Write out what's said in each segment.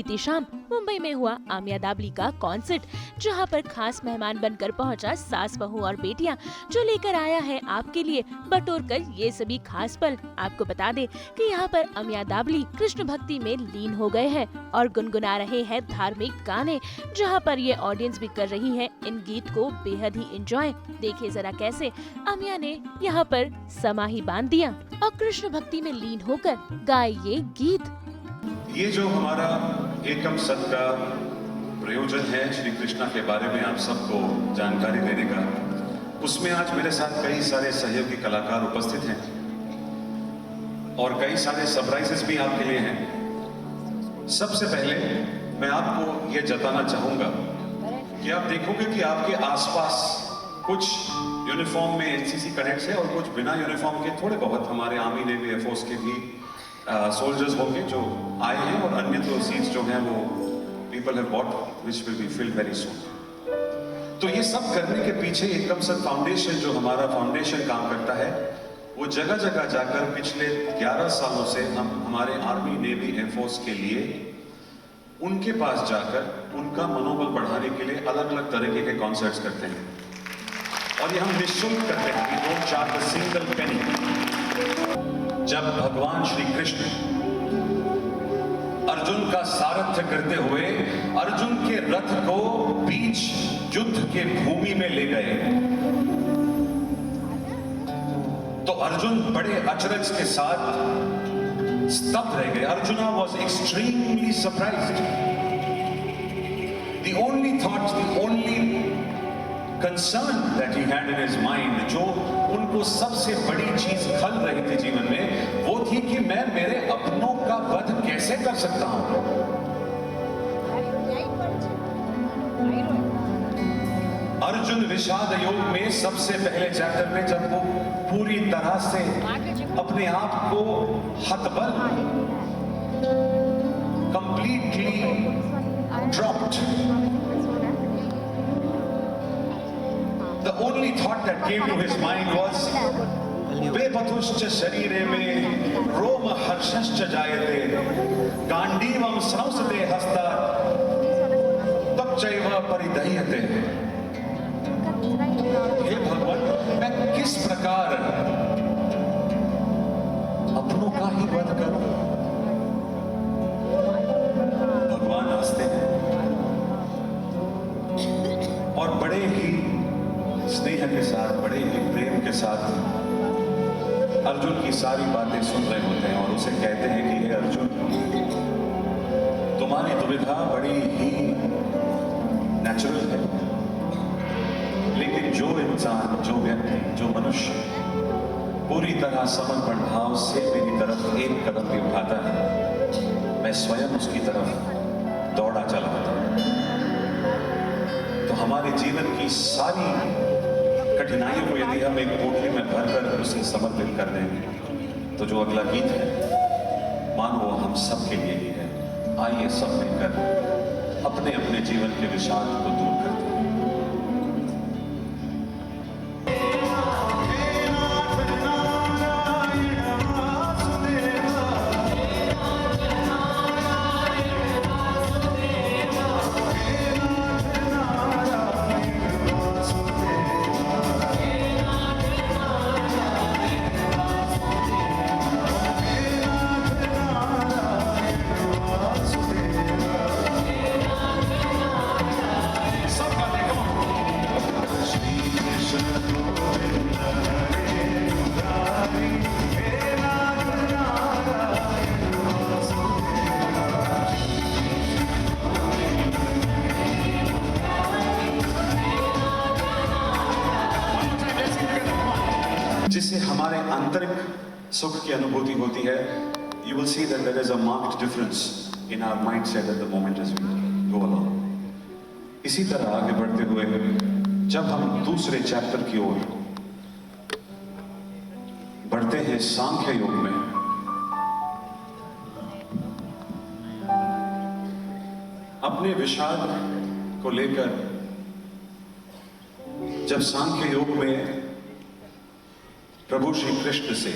बीती शाम मुंबई में हुआ आमिया दाबली का कॉन्सर्ट, जहां पर खास मेहमान बनकर पहुंचा सास बहू और बेटियां, जो लेकर आया है आपके लिए बटोर कर ये सभी खास पल। आपको बता दे कि यहाँ पर आमिया दाबली कृष्ण भक्ति में लीन हो गए हैं और गुनगुना रहे हैं धार्मिक गाने, जहाँ पर ये ऑडियंस भी कर रही है इन गीत को बेहद ही एंजॉय। देखिए जरा कैसे आमिया ने यहाँ पर समा ही बांध दिया और कृष्ण भक्ति में लीन होकर गाए ये गीत। ये जो हमारा एकम सत का प्रयोजन है श्री कृष्णा के बारे में आप सबको जानकारी देने का, उसमें आज मेरे साथ कई सारे सहयोगी कलाकार उपस्थित हैं और कई सारे सरप्राइजेस भी आपके लिए हैं। सबसे पहले मैं आपको ये जताना चाहूंगा कि आप देखोगे कि आपके आसपास कुछ यूनिफॉर्म में एनसीसी कैडेट्स है और कुछ बिना यूनिफॉर्म के थोड़े बहुत हमारे आर्मी नेवी एयरफोर्स के भी सोल्जर्स होंगे जो आए हैं, और अन्य तो सीट्स जो हैं वो people have bought which will be filled very soon. तो ये सब करने के पीछे एकम सत फाउंडेशन, जो हमारा फाउंडेशन काम करता है, वो जगह जगह जाकर पिछले 11 सालों से हम हमारे आर्मी नेवी एयरफोर्स के लिए उनके पास जाकर उनका मनोबल बढ़ाने के लिए अलग अलग तरीके के कॉन्सर्ट्स करते हैं और ये हम निःशुल्क करते हैं। We don't charge a single penny। जब भगवान श्री कृष्ण अर्जुन का सारथ्य करते हुए अर्जुन के रथ को बीच युद्ध के भूमि में ले गए, तो अर्जुन बड़े अचरज के साथ स्तब्ध रह गए। Arjuna was extremely surprised। The only thought, the only concern that he had in his mind, जो उनको सबसे बड़ी चीज खल रही थी जीवन में, वो थी कि मैं मेरे अपनों का वध कैसे कर सकता हूं। अर्जुन विषाद योग में सबसे पहले चैप्टर में जब वो पूरी तरह से अपने आप को हतबल, completely dropped, the only thought that came to his mind was बेपथुश्च शरीरे में रोम हर्षश्च जायते गांडीवम संसते हस्ता तच्चैव परिदह्यते। हे भगवान, मैं किस प्रकार अपनों का ही वध करूं? भगवान हंसते हैं और बड़े ही स्नेह के साथ, बड़े ही प्रेम के साथ अर्जुन की सारी बातें सुन रहे होते हैं और उसे कहते हैं कि हे अर्जुन, तुम्हारी दुविधा बड़ी ही नेचुरल है, लेकिन जो इंसान, जो व्यक्ति, जो मनुष्य पूरी तरह समर्पण भाव से मेरी तरफ एक कदम भी उठाता है, मैं स्वयं उसकी तरफ दौड़ा चला आता हूं। तो हमारे जीवन की सारी कठिनाइयों को यदि हम एक पोटली में भरकर उसे समर्पित कर दें, तो जो अगला गीत है मानो वो हम सब के लिए ही है। आइए सब मिलकर अपने अपने जीवन के विषाद को दूर करते हैं। जिससे हमारे आंतरिक सुख की अनुभूति होती है, you will see that there is a marked difference in our mindset at the moment as we go along। इसी तरह आगे बढ़ते हुए जब हम दूसरे चैप्टर की ओर बढ़ते हैं सांख्य योग में, अपने विषाद को लेकर जब सांख्य योग में प्रभु श्री कृष्ण से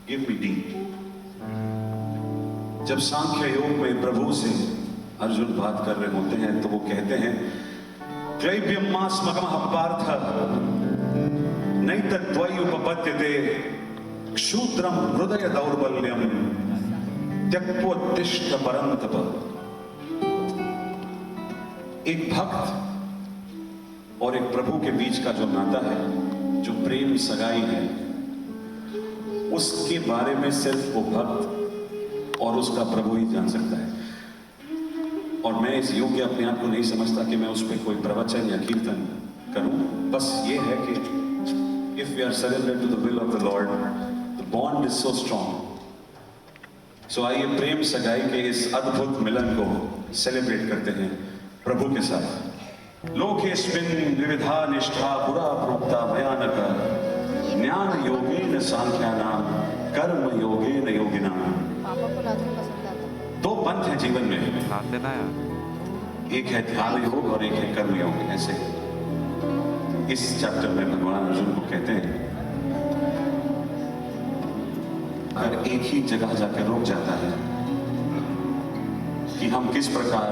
गिव मी डी, जब सांख्य योग में प्रभु से अर्जुन बात कर रहे होते हैं तो वो कहते हैं क्लैब्यमास्मकमः पार्थ नैतद्वै उपपद्यते क्षुद्रम हृदय दौर्बल्यम त्यक्त्वोत्तिष्ठ परन्तप। एक भक्त और एक प्रभु के बीच का जो नाता है, जो प्रेम सगाई है, उसके बारे में सिर्फ वो भक्त और उसका प्रभु ही जान सकता है। और मैं इस योग्य अपने आप को नहीं समझता कि मैं उस पर कोई प्रवचन या कीर्तन करूं। बस ये है कि if we are surrendered to the will of the Lord, the bond is so strong. So आइए प्रेम सगाई के इस अद्भुत मिलन को सेलिब्रेट करते हैं प्रभु के साथ। लोकेस्मिन् विविधा निष्ठा पुरा प्रोक्ता भयानक ज्ञान योगेन सांख्यानाम कर्म योगेन योगिनाम। पापा को लाजमी पसंद आता है। दो पंथ हैं जीवन में, साथ देना यार। एक है ध्यान योग और एक है कर्म योग। ऐसे इस चैप्टर में भगवान अर्जुन को कहते हैं, अगर एक ही जगह जाकर रुक जाता है कि हम किस प्रकार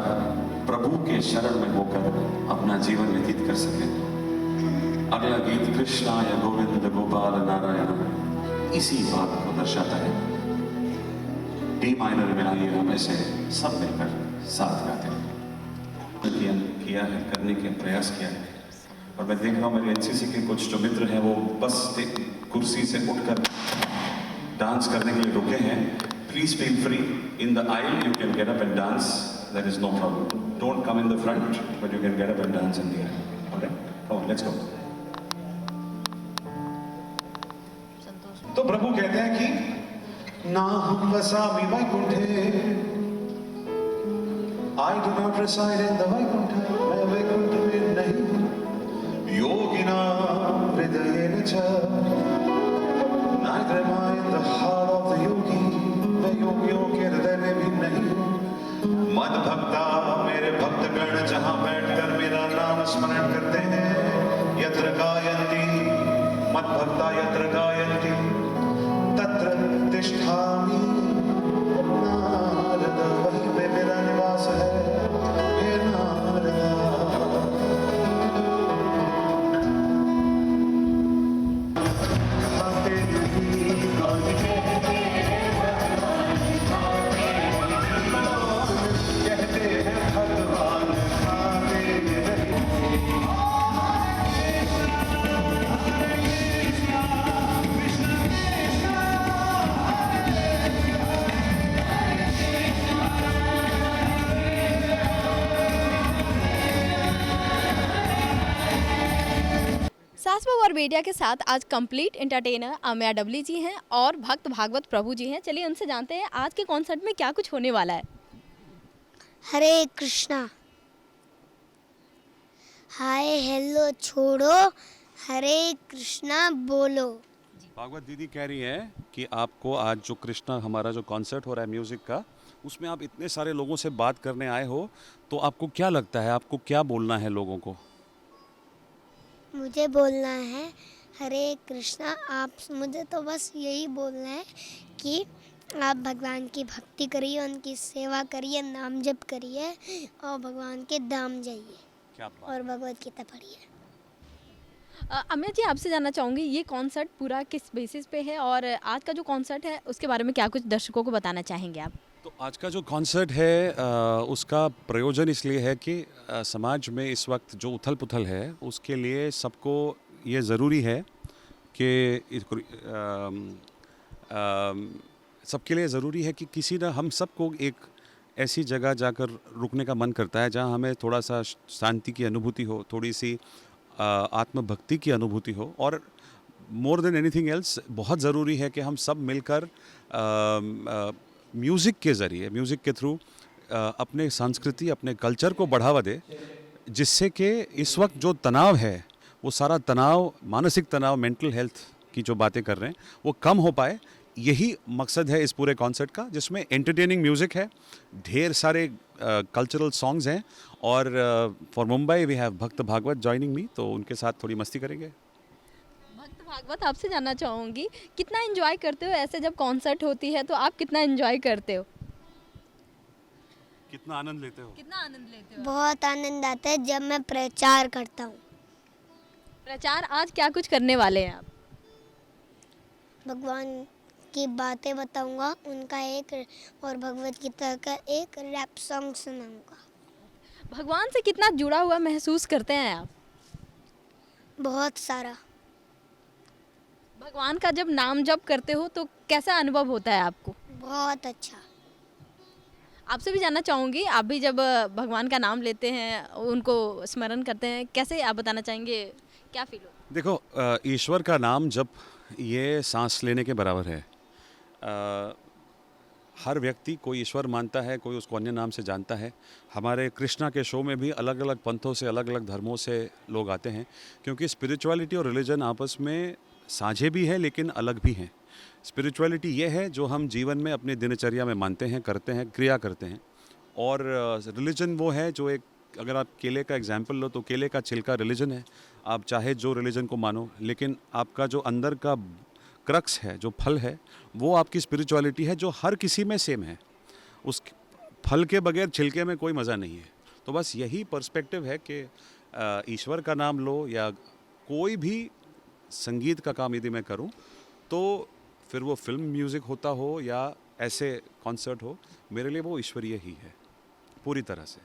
प्रभु के शरण में होकर अपना जीवन व्यतीत कर सकें। अगला गीत कृष्णा या गोविंद गोपाल नारायण इसी बात को दर्शाता है। डी माइनर में आइए हम ऐसे सब मिलकर साथ गाते हैं। किया है, करने के प्रयास किया है। और मैं देख रहा हूँ मेरे एनसीसी के कुछ जो मित्र हैं वो बस कुर्सी से उठकर डांस करने के लिए रुके हैं। Please feel free in the aisle, you can get up and dance, there is no problem. Don't come in the front but you can get up and dance in the aisle. Alright, come on, let's go. तो प्रभु कहते हैं कि ना हम वसामि वैकुंठे, I do not reside in the Vaikuntha, मैं वैकुंठ में नहीं हूँ। योगिना हृदयेन च, neither am I in the heart of the yogi, मैं योगियों के हृदय में भी नहीं हूँ। मद भक्ता, मेरे भक्तगण जहाँ बैठकर मेरा नाम स्मरण करते हैं, यत्र गायन्ति, मद भक्ता यत्र गायन्ति, तत्र तिष्ठामि। नारद, वहीं पे मेरा निवास है, हे नारदा। खाते नहीं कहते हैं भगवान खाते नहीं। सास बहू और बेटिया के साथ आज कंप्लीट एंटरटेनर अम्या डबली जी हैं और भक्त भागवत प्रभु जी हैं। चलिए उनसे जानते हैं आज के कॉन्सर्ट में क्या कुछ होने वाला है। हरे कृष्णा। हाय हेलो छोड़ो, हरे कृष्णा बोलो। भागवत दीदी कह रही है कि आपको आज जो कृष्णा हमारा जो कॉन्सर्ट हो रहा है म्यूजिक का, उसमें आप इतने सारे लोगों से बात करने आए हो, तो आपको क्या लगता है, आपको क्या बोलना है लोगों को? मुझे बोलना है हरे कृष्णा। आप मुझे तो बस यही बोलना है कि आप भगवान की भक्ति करिए, उनकी सेवा करिए, नाम जप करिए और भगवान के धाम जाइए क्या बात। और भगवत गीता पढ़िए। अम्या जी आपसे जानना चाहूँगी ये कॉन्सर्ट पूरा किस बेसिस पे है और आज का जो कॉन्सर्ट है उसके बारे में क्या कुछ दर्शकों को बताना चाहेंगे आप? तो आज का जो कॉन्सर्ट है उसका प्रयोजन इसलिए है कि समाज में इस वक्त जो उथल पुथल है उसके लिए सबको ये ज़रूरी है कि सबके लिए ज़रूरी है कि किसी न हम सबको एक ऐसी जगह जाकर रुकने का मन करता है जहाँ हमें थोड़ा सा शांति की अनुभूति हो, थोड़ी सी आत्मभक्ति की अनुभूति हो। और मोर देन एनीथिंग एल्स बहुत ज़रूरी है कि हम सब मिलकर म्यूज़िक के ज़रिए, म्यूज़िक के थ्रू अपने संस्कृति, अपने कल्चर को बढ़ावा दे, जिससे कि इस वक्त जो तनाव है वो सारा तनाव, मानसिक तनाव, मेंटल हेल्थ की जो बातें कर रहे हैं वो कम हो पाए। यही मकसद है इस पूरे कॉन्सर्ट का, जिसमें एंटरटेनिंग म्यूज़िक है, ढेर सारे कल्चरल सॉन्ग्स हैं और फॉर मुंबई वी हैव भक्त भागवत जॉइनिंग मी, तो उनके साथ थोड़ी मस्ती करेंगे। भक्त भागवत आपसे जानना चाहूँगी कितना एंजॉय करते हो ऐसे जब कॉन्सर्ट होती है, तो आप कितना एंजॉय करते हो? कितना आनंद लेते हो? कितना आनंद लेते हो? बहुत आनंद आता है जब मैं प्रचार करता हूँ। प्रचार आज क्या कुछ करने वाले हैं आप? भगवान की बातें बताऊंगा, उनका एक और भगवत गीता का एक रैप सॉन्ग सुनाऊंगा। भगवान से कितना जुड़ा हुआ महसूस करते हैं आप? बहुत सारा। भगवान का जब नाम जप करते हो तो कैसा अनुभव होता है आपको? बहुत अच्छा। आपसे भी जानना चाहूँगी, आप भी जब भगवान का नाम लेते हैं, उनको स्मरण करते हैं, कैसे आप बताना चाहेंगे, क्या फील हो? देखो, ईश्वर का नाम जब ये सांस लेने के बराबर है। हर व्यक्ति कोई ईश्वर मानता है, कोई उसको अन्य नाम से जानता है। हमारे कृष्णा के शो में भी अलग अलग पंथों से, अलग अलग धर्मों से लोग आते हैं, क्योंकि स्पिरिचुअलिटी और रिलीजन आपस में साझे भी है लेकिन अलग भी हैं। स्पिरिचुअलिटी ये है जो हम जीवन में अपने दिनचर्या में मानते हैं, करते हैं, क्रिया करते हैं। और रिलीजन वो है जो एक, अगर आप केले का एग्जाम्पल लो तो केले का छिलका रिलीजन है। आप चाहे जो रिलीजन को मानो, लेकिन आपका जो अंदर का क्रक्स है, जो फल है, वो आपकी स्पिरिचुअलिटी है, जो हर किसी में सेम है। उस फल के बगैर छिलके में कोई मज़ा नहीं है। तो बस यही पर्सपेक्टिव है कि ईश्वर का नाम लो या कोई भी संगीत का काम यदि मैं करूं, तो फिर वो फिल्म म्यूज़िक होता हो या ऐसे कॉन्सर्ट हो, मेरे लिए वो ईश्वरीय ही है पूरी तरह से।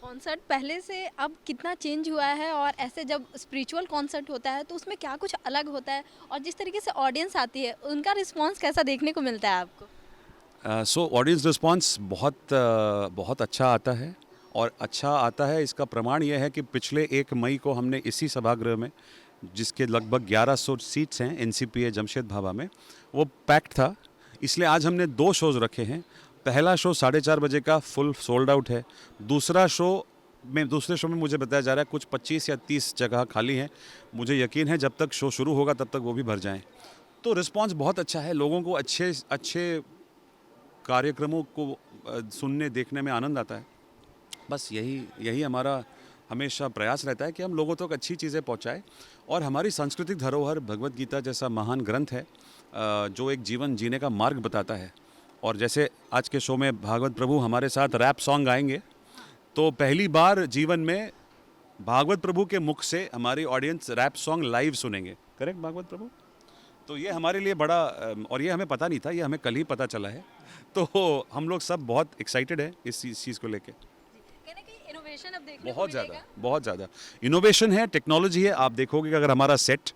कॉन्सर्ट पहले से अब कितना चेंज हुआ है, और ऐसे जब स्पिरिचुअल कॉन्सर्ट होता है तो उसमें क्या कुछ अलग होता है, और जिस तरीके से ऑडियंस आती है उनका रिस्पांस कैसा देखने को मिलता है आपको? सो ऑडियंस रिस्पांस बहुत अच्छा आता है, और अच्छा आता है इसका प्रमाण यह है कि पिछले 1 मई को हमने इसी सभागृह में, जिसके लगभग 1100 सीट्स हैं NCPA जमशेद भाभा में, वो पैक्ड था। इसलिए आज हमने 2 शोज़ रखे हैं। पहला शो 4:30 बजे का फुल सोल्ड आउट है। दूसरे शो में मुझे बताया जा रहा है कुछ 25 या 30 जगह खाली हैं। मुझे यकीन है जब तक शो शुरू होगा तब तक वो भी भर जाएं। तो रिस्पांस बहुत अच्छा है, लोगों को अच्छे कार्यक्रमों को सुनने देखने में आनंद आता है। बस यही हमारा हमेशा प्रयास रहता है कि हम लोगों तक अच्छी चीज़ें पहुंचाएं, और हमारी सांस्कृतिक धरोहर भगवत गीता जैसा महान ग्रंथ है जो एक जीवन जीने का मार्ग बताता है। और जैसे आज के शो में भागवत प्रभु हमारे साथ रैप सॉन्ग गाएंगे, तो पहली बार जीवन में भागवत प्रभु के मुख से हमारी ऑडियंस रैप सॉन्ग लाइव सुनेंगे। करेक्ट भागवत प्रभु? तो ये हमारे लिए बड़ा, और ये हमें पता नहीं था, ये हमें कल ही पता चला है। तो हम लोग सब बहुत एक्साइटेड है इस चीज़ को लेके। इनोवेशन अब देखने बहुत ज़्यादा इनोवेशन है, टेक्नोलॉजी है। आप देखोगे कि अगर हमारा set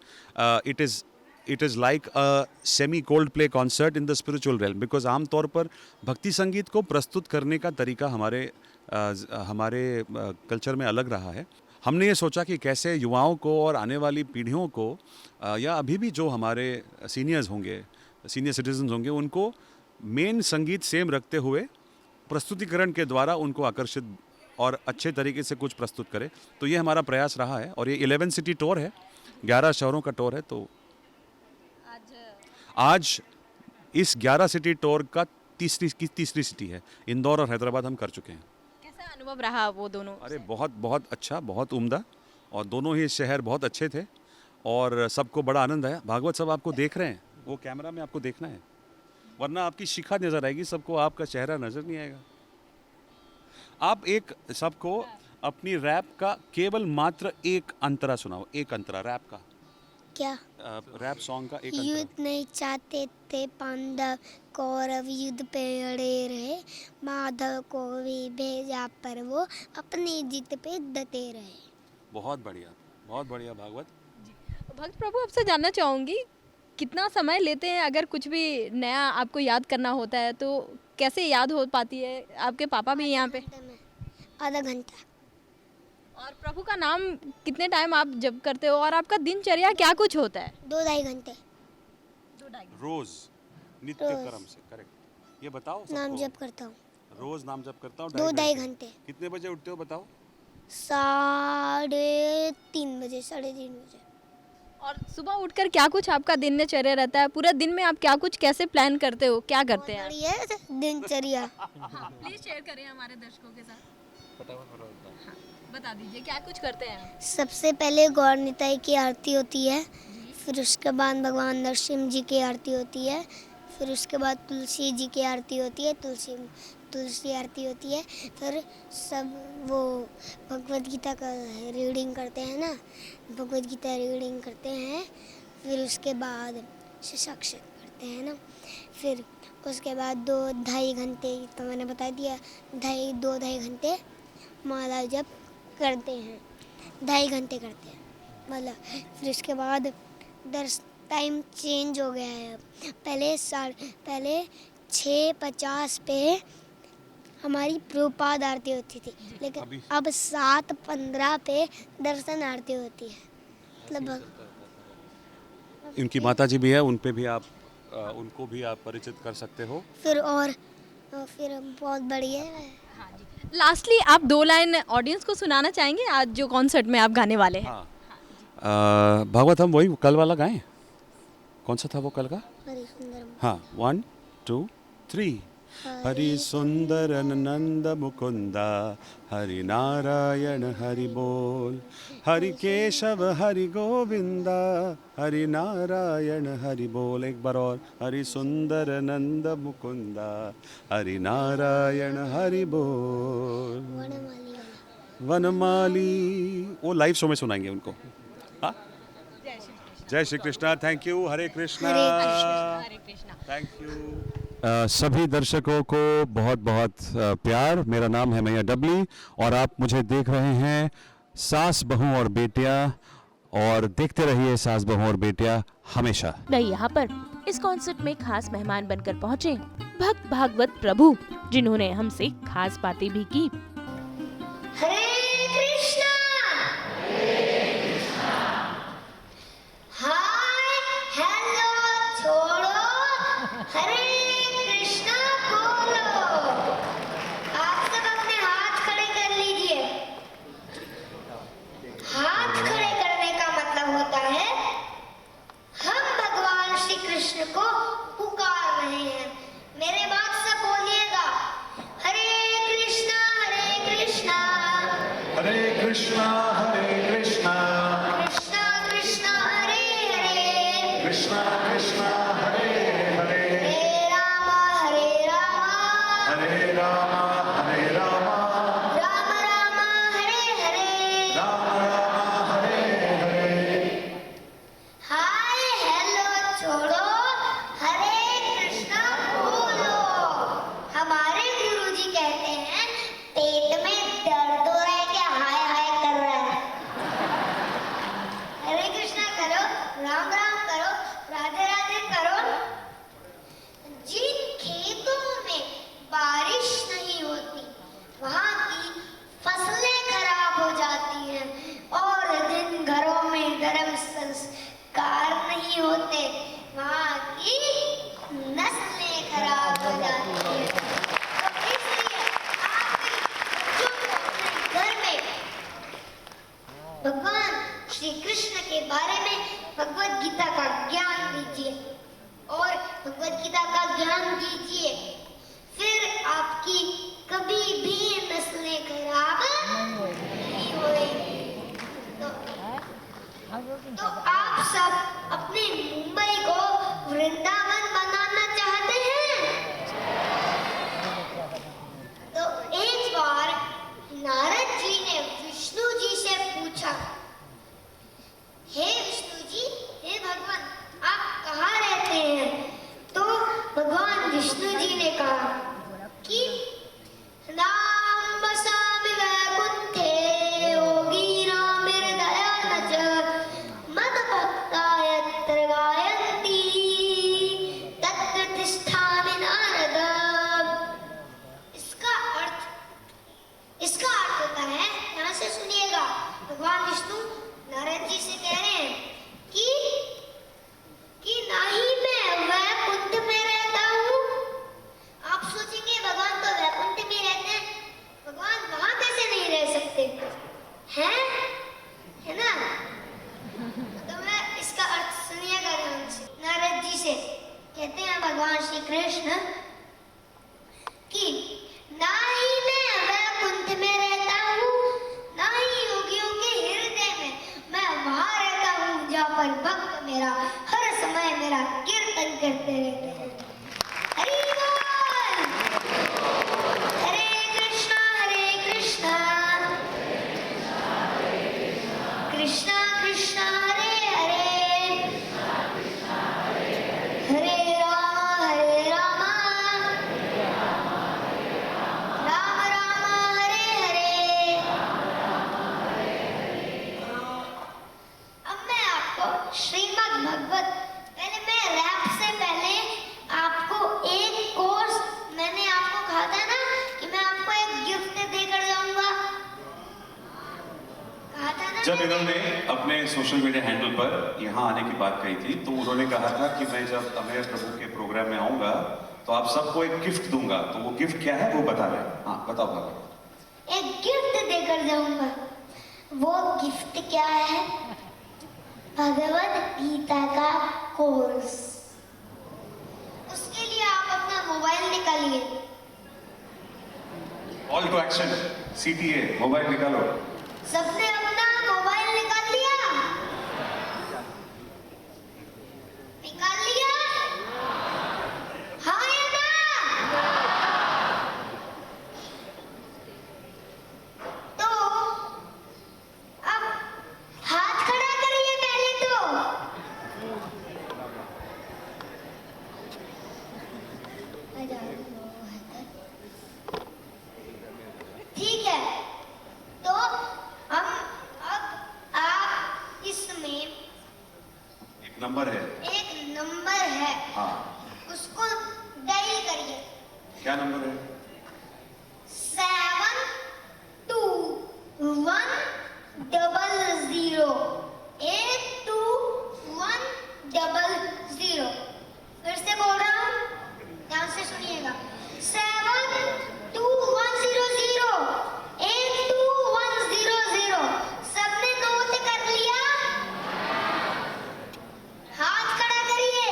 it is like a semi cold play concert in the spiritual realm, because आमतौर पर भक्ति संगीत को प्रस्तुत करने का तरीका हमारे कल्चर में अलग रहा है। हमने ये सोचा कि कैसे युवाओं को और आने वाली पीढ़ियों को या अभी भी जो हमारे सीनियर सिटीजन्स होंगे, उनको मेन संगीत सेम रखते हुए प्रस्तुतिकरण के द्वारा उनको आकर्षित और अच्छे तरीके से कुछ प्रस्तुत करें। तो ये हमारा प्रयास रहा है, और ये 11 सिटी टूर है, 11 शहरों का टूर है। तो आज इस 11 सिटी टूर का तीसरी सिटी है। इंदौर और हैदराबाद हम कर चुके हैं। कैसा अनुभव रहा वो दोनों? अरे बहुत अच्छा, बहुत उम्दा, और दोनों ही शहर बहुत अच्छे थे और सबको बड़ा आनंद आया। भागवत सब आपको देख रहे हैं, वो कैमरा में आपको देखना है, वरना आपकी शिखा नज़र आएगी, सबको आपका चेहरा नज़र नहीं आएगा। आप एक सबको अपनी रैप का केवल मात्र एक अंतरा सुनाओ, एक अंतरा रैप का। क्या? रैप सॉन्ग का एक अंतरा। युद्ध नहीं चाहते थे पांडव, कौरव युद्ध पे अड़े रहे, माधव को भी भेजा पर वो अपनी जीत पे डटे रहे। बहुत बढ़िया भागवत। भक्त प्रभु, आपसे जानना चाहूँगी, कितना समय लेते हैं अगर कुछ भी नया आपको याद करना होता है, तो कैसे याद हो पाती है? आपके पापा भी यहाँ पे? आधा घंटा। और प्रभु का नाम कितने टाइम आप जप करते हो, और आपका दिनचर्या क्या कुछ होता है? 2-2.5 घंटे रोज नित्य कर्म से। करेक्ट। ये बताओ सबको। नाम जप करता हूँ। रोज नाम जप करता हूँ 2-2.5 घंटे। कितने बजे उठते हो बताओ? 3:30 बजे, 3:30 बजे। और सुबह उठकर क्या कुछ आपका दिनचर्या रहता है? पूरा दिन में आप क्या कुछ कैसे प्लान करते हो, क्या करते हैं? बढ़िया दिनचर्या। प्लीज शेयर करें हमारे दर्शकों के साथ। बता दीजिए क्या कुछ करते हैं? सबसे पहले गौर निताई की आरती होती है, फिर उसके बाद भगवान नरसिंह जी की आरती होती है, फिर उसके बाद तुलसी जी की आरती होती है। तुलसी आरती होती है, फिर सब वो भगवद गीता का रीडिंग करते हैं ना, भगवद गीता रीडिंग करते हैं, फिर उसके बाद साक्षात करते हैं ना, फिर उसके बाद 2-2.5 घंटे, तो मैंने बता दिया, 2-2.5 घंटे माला जप करते हैं, 2.5 घंटे करते हैं माला। फिर उसके बाद टाइम चेंज हो गया है अब। पहले 6:50 पे हमारी प्रभुपाद आरती होती थी, लेकिन अब 7:15 पे दर्शन आरती होती है। मतलब इनकी माता जी भी है, उन पे भी आप उनको भी आप परिचित कर सकते हो। फिर बहुत बढ़िया है। लास्टली आप 2 लाइन ऑडियंस को सुनाना चाहेंगे आज जो कॉन्सर्ट में आप गाने वाले हैं? हाँ, भागवत हम वही कल वाला गाएं। कौन सा था वो कल का? हरि सुंदर हाँ, 1 2 3। हरि सुंदर नंद मुकुंदा, हरि नारायण हरि बोल, हरि केशव हरि गोविंदा, हरि नारायण हरि बोल। एक बार और, हरि सुंदर नंद मुकुंदा, हरि नारायण हरि बोल। वनमाली वाला। वनमाली वो लाइव शो में सुनाएंगे उनको। हाँ, जय Shri Krishna. Thank you. Hare Krishna. Hare Krishna. Thank you. सभी दर्शकों को बहुत बहुत प्यार। मेरा नाम है मैया डबली और आप मुझे देख रहे हैं सास बहू और बेटियां, और देखते रहिए सास बहू और बेटियां हमेशा। वही यहाँ पर इस कॉन्सर्ट में खास मेहमान बनकर पहुँचे भक्त भागवत प्रभु, जिन्होंने हमसे खास बातें भी की। हरे कृष्णा। हाय हेलो छोड़ो, हरे कृष्णा बोलो। आप सब अपने हाथ खड़े कर लीजिए। हाथ खड़े करने का मतलब होता है हम भगवान श्री कृष्ण को पुकार रहे हैं। मेरे बाद सब बोलिएगा, हरे कृष्णा हरे कृष्णा, हरे कृष्णा हरे कृष्णा, कृष्णा कृष्णा हरे हरे, कृष्णा कृष्णा हरे हरे, हरे रामा हरे रामा, हरे रामा हरे रामा, राम रामा हरे हरे, राम रामा हरे हरे। हाय हेलो छोड़ो, हरे कृष्णा बोलो। हमारे गुरुजी कहते हैं पेट में दर्द हो रहा है क्या हाय हाय कर रहा है। हरे कृष्णा करो, राम राम करो, राधे राधे करो। जिन खेतों में बारिश नहीं होती, जब इन्होंने अपने सोशल मीडिया हैंडल पर यहाँ आने की बात कही थी तो उन्होंने कहा था कि मैं जब अमेय प्रभु के प्रोग्राम में आऊंगा तो आप सबको एक गिफ्ट दूंगा। तो वो गिफ्ट क्या है वो बता रहे हैं। हाँ बताओ बताओ। एक गिफ्ट देकर जाऊंगा। वो गिफ्ट क्या है? भगवत गीता का कोर्स। उसके लिए आप अपना मोबाइल निकालिए। Call to action, CTA, mobile निकालो। सबने अपना मोबाइल निकाल लिया? निकाल लिया? हाँ या ना? तो अब हाथ खड़ा करिए पहले तो। ठीक है, तो हम अब आप इसमें एक नंबर है। एक नंबर है, हाँ उसको डायल करिए। क्या नंबर है? 7210082100। फिर से बोल रहा हूँ, ध्यान से सुनिएगा। 7210082100। सबने नोट कर लिया? हाथ खड़ा करिए।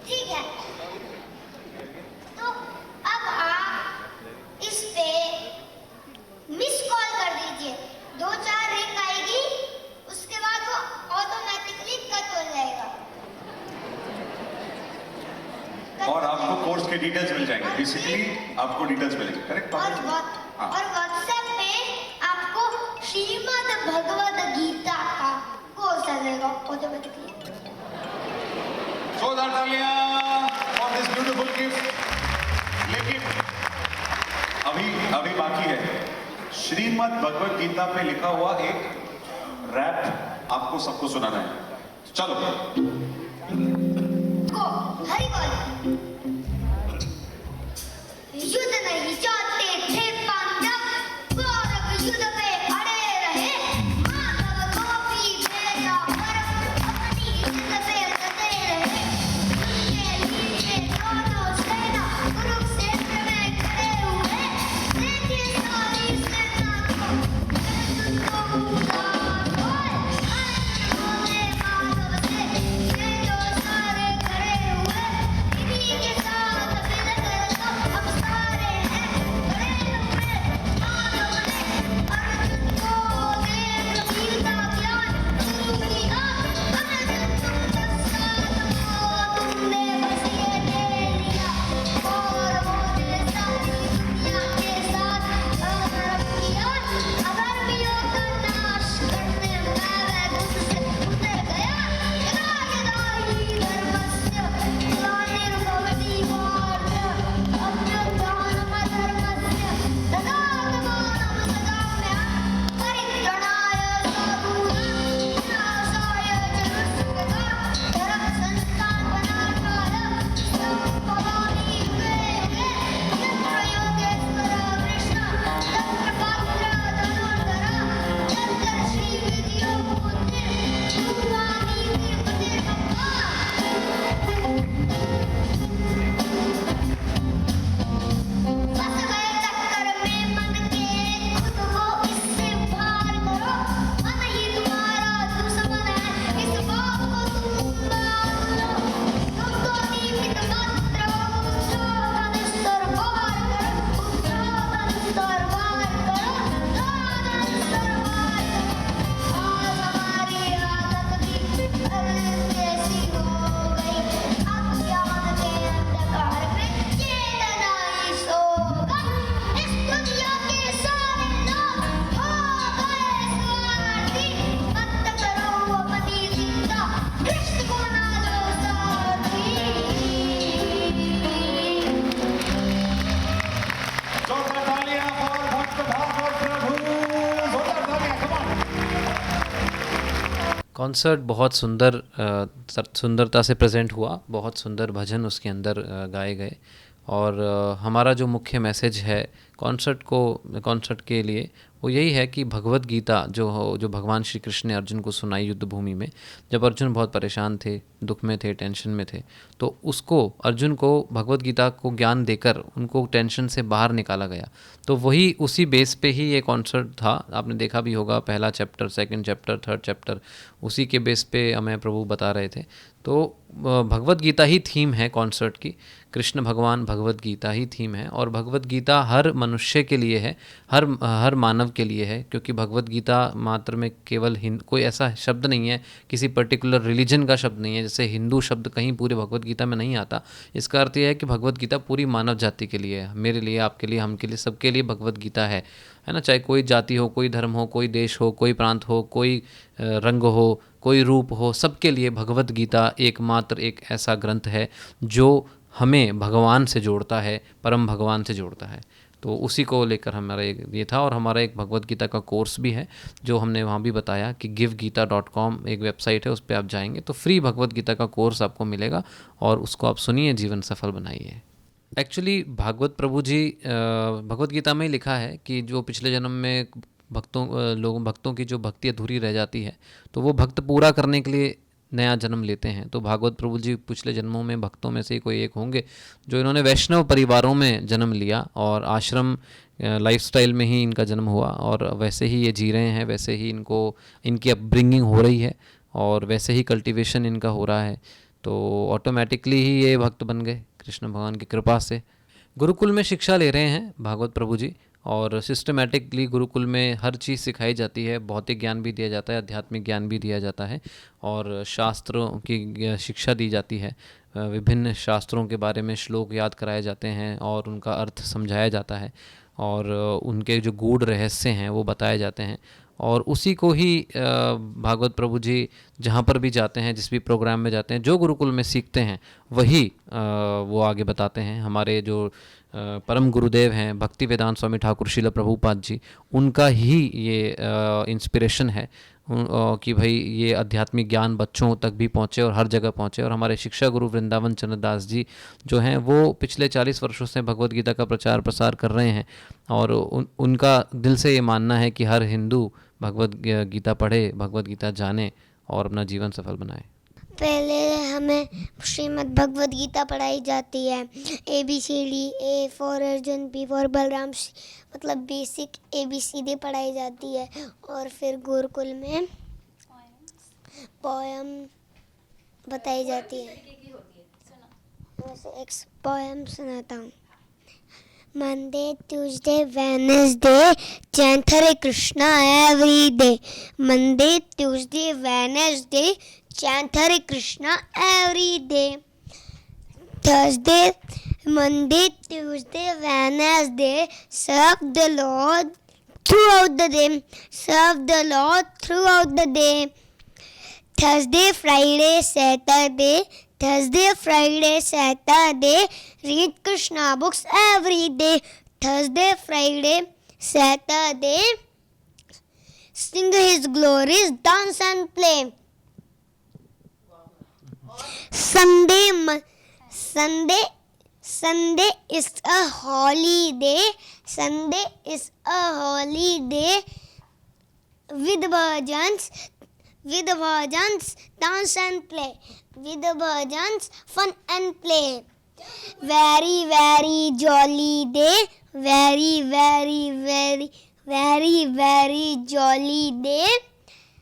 ठीक है, तो अब आप इस पे मिस कॉल कर दीजिए। 2-4 रिंग आएगी, उसके बाद वो ऑटोमेटिकली कट हो जाएगा। और आपको कोर्स के डिटेल्स मिल जाएंगे। बेसिकली आपको डिटेल्स मिलेंगे, करेक्ट? और हाँ। व्हाट्सएप पे आपको श्रीमद् भगवद गीता का कोर्स आ जाएगा ऑटोमेटिकली। जोरदार तालियां फॉर दिस ब्यूटीफुल गिफ्ट। लेकिन अभी बाकी है। श्रीमद् भगवद गीता पे लिखा हुआ एक रैप आपको सबको सुनाना है। चलो को हरि बोल। युद्ध नहीं चाहते थे पांडव, कौरव युद्ध पे अड़े रहे। माधव को भी भेजा पर अपनी जिद पे डटे रहे। उनके नीचे दोनों सेना कुरुक्षेत्र में खड़े हुए। देखिए सारी सेना को तुमको उदार होए। बोले माधव से ये जो सारे खड़े हुए, इन्हीं के साथ मिलकर तो हम सारे हैं खड़े हुए। माधव ने अर्जुन को देख गीता ज्ञान शुरू किया। अर्जुन तुमने बस ये ले लिया और मुझे सारी दुनिया के साथ अधर्म किया। अधर्मियों का नाश करने मैं तुमसे उतर गया। यदा यदा हि धर्मस्य ग्लानिर्भवति भारत, अभ्युत्थानमधर्मस्य तदात्मानं सदाम्यहं। परित्राणाय साधूनां विनाशाय च दुष्कृतां धर्म संस्थापनार्थाय संभवामि युगे युगे। यत्र योगेश्वरः कृष्णः तत्र पात्रः धनुर्धरः, यत्र श्रीविद्यो बुद्धिः ब्रह्माणि तिरुपतिर्मम। फंस गए टक्कर में मन के, खुद को इससे पार करो। मन ही तुम्हारा दुश्मन है, इस बात को तुम मान लो। तुमको निमित्त मात्र हो, उठो धनुष तलवार करो। उठो धनुष तलवार करो, उठो धनुष तलवार करो। आज हमारी हालत भी जैसी हो गई। अज्ञान के अंधकार में चेतना ही सो गई। इस दुनिया के सारे लोग हो गए स्वार्थी। मत करो अपनी चिंता, कृष्ण को बना लो सारथी। जोरदार तालियां फॉर भक्त भागवत प्रभु। जोरदार तालियां, कम ऑन। कॉन्सर्ट बहुत सुंदरता से प्रेजेंट हुआ। बहुत सुंदर भजन उसके अंदर गाए गए और हमारा जो मुख्य मैसेज है कॉन्सर्ट के लिए वो यही है कि भगवत गीता जो भगवान श्री कृष्ण ने अर्जुन को सुनाई युद्ध भूमि में, जब अर्जुन बहुत परेशान थे, दुख में थे, टेंशन में थे, तो अर्जुन को भगवत गीता को ज्ञान देकर उनको टेंशन से बाहर निकाला गया। तो वही उसी बेस पे ही ये कॉन्सर्ट था। आपने देखा भी होगा, पहला chapter, second chapter, third chapter उसी के बेस पे हमें प्रभु बता रहे थे। तो भगवत गीता ही थीम है कॉन्सर्ट की, कृष्ण भगवान भगवत गीता ही थीम है। और भगवत गीता हर मनुष्य के लिए है, हर मानव के लिए है, क्योंकि भगवत गीता मात्र में केवल कोई ऐसा शब्द नहीं है, किसी पर्टिकुलर रिलीजन का शब्द नहीं है। जैसे हिंदू शब्द कहीं पूरे भगवत गीता में नहीं आता। इसका अर्थ यह है कि भगवत गीता पूरी मानव जाति के लिए है, मेरे लिए, आपके लिए, हम के लिए, सबके लिए भगवत गीता है ना। चाहे कोई जाति हो, कोई धर्म हो, कोई देश हो, कोई प्रांत हो, कोई रंग हो, कोई रूप हो, सबके लिए भगवत गीता एकमात्र एक ऐसा ग्रंथ है जो हमें भगवान से जोड़ता है, परम भगवान से जोड़ता है। तो उसी को लेकर हमारा ये था। और हमारा एक भगवत गीता का कोर्स भी है जो हमने वहाँ भी बताया कि givegita.com एक वेबसाइट है, उस पर आप जाएंगे तो फ्री भगवत गीता का कोर्स आपको मिलेगा और उसको आप सुनिए, जीवन सफल बनाइए। एक्चुअली भागवत प्रभु जी भगवत गीता में ही लिखा है कि जो पिछले जन्म में भक्तों की जो भक्ति अधूरी रह जाती है तो वो भक्त पूरा करने के लिए नया जन्म लेते हैं। तो भागवत प्रभु जी पिछले जन्मों में भक्तों में से कोई एक होंगे जो इन्होंने वैष्णव परिवारों में जन्म लिया और आश्रम लाइफस्टाइल में ही इनका जन्म हुआ और वैसे ही ये जी रहे हैं, वैसे ही इनकी अपब्रिंगिंग हो रही है और वैसे ही कल्टीवेशन इनका हो रहा है। तो ऑटोमेटिकली ही ये भक्त बन गए कृष्ण भगवान की कृपा से। गुरुकुल में शिक्षा ले रहे हैं भागवत प्रभु जी और सिस्टमेटिकली गुरुकुल में हर चीज़ सिखाई जाती है, भौतिक ज्ञान भी दिया जाता है, आध्यात्मिक ज्ञान भी दिया जाता है और शास्त्रों की शिक्षा दी जाती है। विभिन्न शास्त्रों के बारे में श्लोक याद कराए जाते हैं और उनका अर्थ समझाया जाता है और उनके जो गूढ़ रहस्य हैं वो बताए जाते हैं। और उसी को ही भागवत प्रभु जी जहाँ पर भी जाते हैं, जिस भी प्रोग्राम में जाते हैं, जो गुरुकुल में सीखते हैं वही वो आगे बताते हैं। हमारे जो परम गुरुदेव हैं भक्ति वेदांत स्वामी ठाकुर श्रील प्रभुपाद जी, उनका ही ये इंस्पिरेशन है कि भाई ये आध्यात्मिक ज्ञान बच्चों तक भी पहुँचे और हर जगह पहुँचे। और हमारे शिक्षा गुरु वृंदावन चंद्र दास जी जो हैं वो पिछले 40 वर्षों से भगवत गीता का प्रचार प्रसार कर रहे हैं और उनका दिल से ये मानना है कि हर हिंदू भगवत गीता पढ़े, भगवत गीता जाने और अपना जीवन सफल बनाए। पहले हमें श्रीमद् भगवद गीता पढ़ाई जाती है, ABCD, A for Arjun, B for Balram, मतलब बेसिक ABCD पढ़ाई जाती है। और फिर गुरुकुल में पोएम बताई जाती है। वैसे एक पोएम सुनाता हूँ। Monday, Tuesday, Wednesday, chant Hare Krishna every day. Monday, Tuesday, Wednesday, chant Hare Krishna every day. Thursday, Monday, Tuesday, Wednesday, serve the Lord throughout the day. Serve the Lord throughout the day. Thursday, Friday, Saturday. Thursday, Friday, Saturday, read Krishna books every day. Thursday, Friday, Saturday, sing His glories, dance and play. Sunday is a holiday. Sunday is a holiday with bhajans, dance and play. With bhajans, fun and play. Very, very jolly day. Very, very, very, very, very jolly day.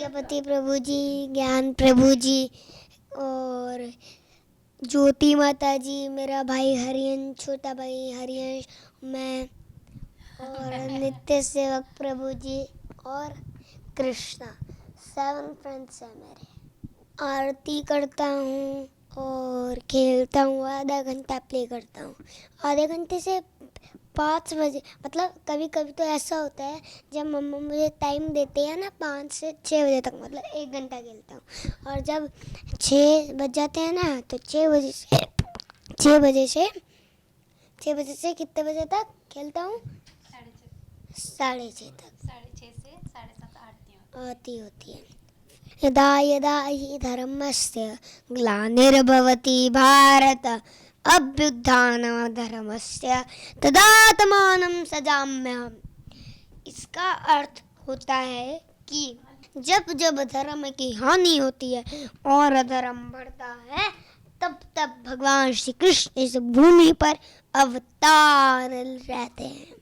Ganpati प्रभु जी, ज्ञान प्रभु जी और ज्योति माता जी, मेरा भाई हरियन, छोटा भाई हरियंश, मैं और नित्य सेवक प्रभु जी और कृष्णा, 7 फ्रेंड्स हैं मेरे। आरती करता हूँ और खेलता हूँ, आधा घंटा प्ले करता हूँ। आधे घंटे से 5 बजे, मतलब कभी कभी तो ऐसा होता है जब मम्मा मुझे टाइम देते हैं ना 5 से 6 बजे तक, मतलब 1 घंटा खेलता हूँ। और जब 6 बज जाते हैं ना तो 6 बजे से कितने बजे तक खेलता हूँ? 6:30 तक। 6:30 से 7:30 आरती होती है। यदा यदा हि धर्मस्य ग्लानिर्भवति भारत अभ्युत्थानमधर्मस्य तदात्मानं सजाम्यहम्। इसका अर्थ होता है कि जब जब धर्म की हानि होती है और अधर्म बढ़ता है, तब तब भगवान श्री कृष्ण इस भूमि पर अवतार रहते हैं।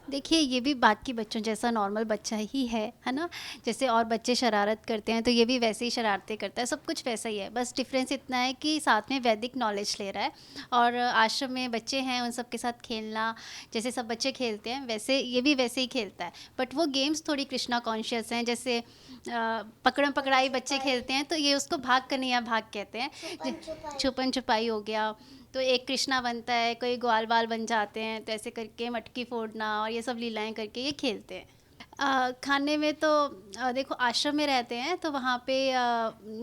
देखिए, ये भी बाकी बच्चों जैसा नॉर्मल बच्चा ही है ना। जैसे और बच्चे शरारत करते हैं तो ये भी वैसे ही शरारतें करता है, सब कुछ वैसा ही है। बस डिफरेंस इतना है कि साथ में वैदिक नॉलेज ले रहा है, और आश्रम में बच्चे हैं उन सब के साथ खेलना, जैसे सब बच्चे खेलते हैं वैसे ये भी वैसे ही खेलता है। बट वो गेम्स थोड़ी कृष्णा कॉन्शियस हैं। जैसे पकड़म पकड़ाई बच्चे खेलते हैं तो ये उसको भाग कन्हैया भाग कहते हैं। छुपन छुपाई हो गया तो एक कृष्णा बनता है, कोई ग्वाल बाल बन जाते हैं, तो ऐसे करके मटकी फोड़ना और ये सब लीलाएं करके ये खेलते हैं। खाने में तो देखो, आश्रम में रहते हैं तो वहाँ पे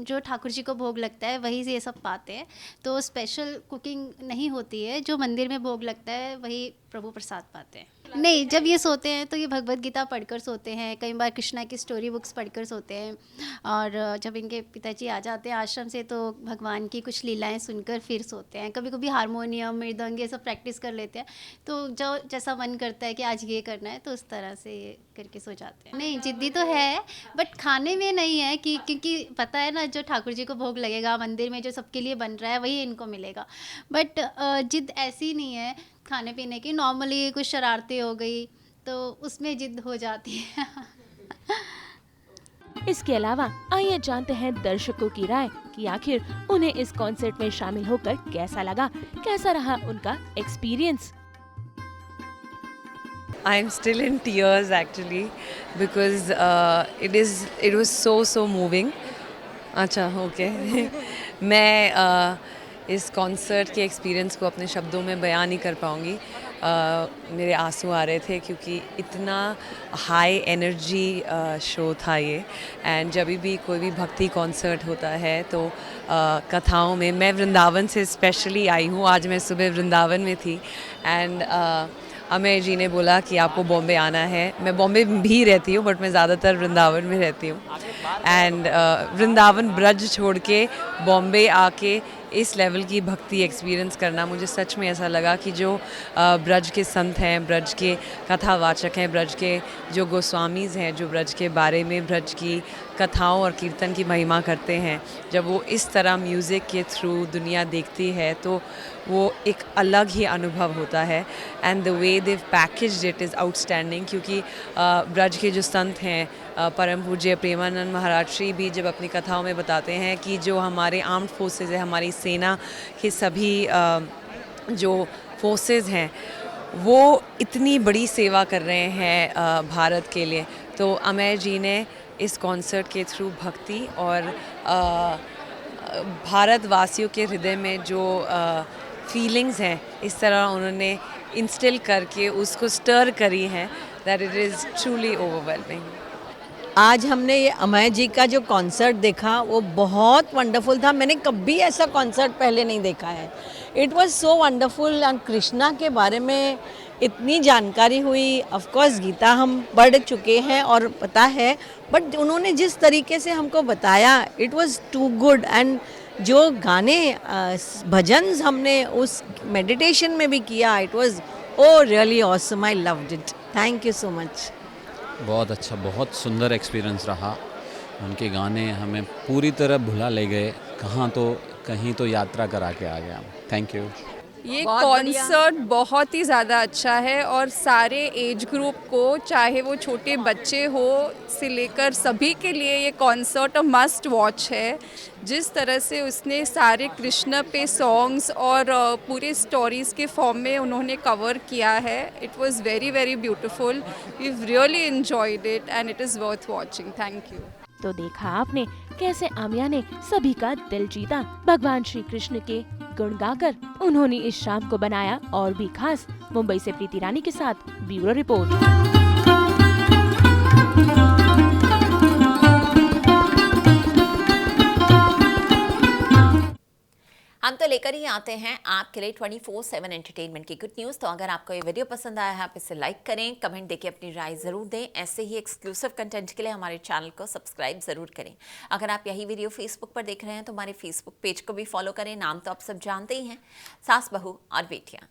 जो ठाकुर जी को भोग लगता है वही से ये सब पाते हैं, तो स्पेशल कुकिंग नहीं होती है। जो मंदिर में भोग लगता है वही प्रभु प्रसाद पाते हैं। नहीं, जब ये सोते हैं तो ये भगवत गीता पढ़कर सोते हैं, कई बार कृष्णा की स्टोरी बुक्स पढ़कर सोते हैं, और जब इनके पिताजी आ जाते हैं आश्रम से तो भगवान की कुछ लीलाएं सुनकर फिर सोते हैं। कभी कभी हारमोनियम, मृदंग ये सब प्रैक्टिस कर लेते हैं, तो जो जैसा मन करता है कि आज ये करना है तो उस तरह से ये करके सो जाते हैं। नहीं, जिद्दी तो है बट खाने में नहीं है कि क्योंकि पता है ना, जो ठाकुर जी को भोग लगेगा मंदिर में जो सबके लिए बन रहा है वही इनको मिलेगा। बट जिद ऐसी नहीं है खाने पीने की। नॉर्मली कुछ शरारतें हो गई तो उसमें जिद हो जाती है। इसके अलावा आइए जानते हैं दर्शकों की राय कि आखिर उन्हें इस कॉन्सर्ट में शामिल होकर कैसा लगा, कैसा रहा उनका experience. I'm still in tears actually because it was so moving. अच्छा, ओके। मैं इस कॉन्सर्ट के एक्सपीरियंस को अपने शब्दों में बयान नहीं कर पाऊँगी। मेरे आंसू आ रहे थे क्योंकि इतना हाई एनर्जी शो था ये। एंड जब भी कोई भी भक्ति कॉन्सर्ट होता है तो कथाओं में, मैं वृंदावन से स्पेशली आई हूँ, आज मैं सुबह वृंदावन में थी। एंड अमेय जी ने बोला कि आपको बॉम्बे आना है। मैं बॉम्बे भी रहती हूँ बट मैं ज़्यादातर वृंदावन में रहती हूँ। एंड वृंदावन ब्रज छोड़ के बॉम्बे आके इस लेवल की भक्ति एक्सपीरियंस करना, मुझे सच में ऐसा लगा कि जो ब्रज के संत हैं, ब्रज के कथावाचक हैं, ब्रज के जो गोस्वामीज़ हैं, जो ब्रज के बारे में, ब्रज की कथाओं और कीर्तन की महिमा करते हैं, जब वो इस तरह म्यूज़िक के थ्रू दुनिया देखती है तो वो एक अलग ही अनुभव होता है। And the way they packaged it is outstanding. क्योंकि ब्रज के जो संत हैं, परम पूज्य प्रेमानंद महाराज श्री भी जब अपनी कथाओं में बताते हैं कि जो हमारे आर्म्ड फोर्सेस है, हमारी सेना के सभी जो फोर्सेस हैं वो इतनी बड़ी सेवा कर रहे हैं भारत के लिए। तो अमेय जी ने इस कॉन्सर्ट के थ्रू भक्ति और भारतवासियों के हृदय में जो फीलिंग्स हैं, इस तरह उन्होंने इंस्टिल करके उसको स्टर करी हैं that it is truly overwhelming. आज हमने ये अमेय जी का जो कॉन्सर्ट देखा वो बहुत वंडरफुल था। मैंने कभी ऐसा कॉन्सर्ट पहले नहीं देखा है। It was so wonderful. And Krishna के बारे में इतनी जानकारी हुई। ऑफ कोर्स गीता हम पढ़ चुके हैं और पता है, बट उन्होंने जिस तरीके से हमको बताया it was too good. And जो गाने भजन हमने उस मेडिटेशन में भी किया, it was really awesome. I loved it. Thank you so much. बहुत अच्छा, बहुत सुंदर एक्सपीरियंस रहा। उनके गाने हमें पूरी तरह भुला ले गए, कहीं तो यात्रा करा के आ गया। Thank you. ये कॉन्सर्ट बहुत ही ज़्यादा अच्छा है और सारे एज ग्रुप को, चाहे वो छोटे बच्चे हो से लेकर सभी के लिए ये कॉन्सर्ट मस्ट वॉच है। जिस तरह से उसने सारे कृष्ण पे सॉन्ग्स और पूरे स्टोरीज़ के फॉर्म में उन्होंने कवर किया है, it was very very beautiful. We really enjoyed it and it is worth watching. Thank you. तो देखा आपने कैसे आमिया ने सभी का दिल जीता। भगवान श्री कृष्ण के गुण गाकर उन्होंने इस शाम को बनाया और भी खास। मुंबई से प्रीति रानी के साथ ब्यूरो रिपोर्ट। हम तो लेकर ही आते हैं आपके लिए 24/7 एंटरटेनमेंट की गुड न्यूज़। तो अगर आपको ये वीडियो पसंद आया है आप इसे लाइक करें, कमेंट देके अपनी राय ज़रूर दें। ऐसे ही एक्सक्लूसिव कंटेंट के लिए हमारे चैनल को सब्सक्राइब ज़रूर करें। अगर आप यही वीडियो फेसबुक पर देख रहे हैं तो हमारे फेसबुक पेज को भी फॉलो करें। नाम तो आप सब जानते ही हैं, सास बहू और बेटियाँ।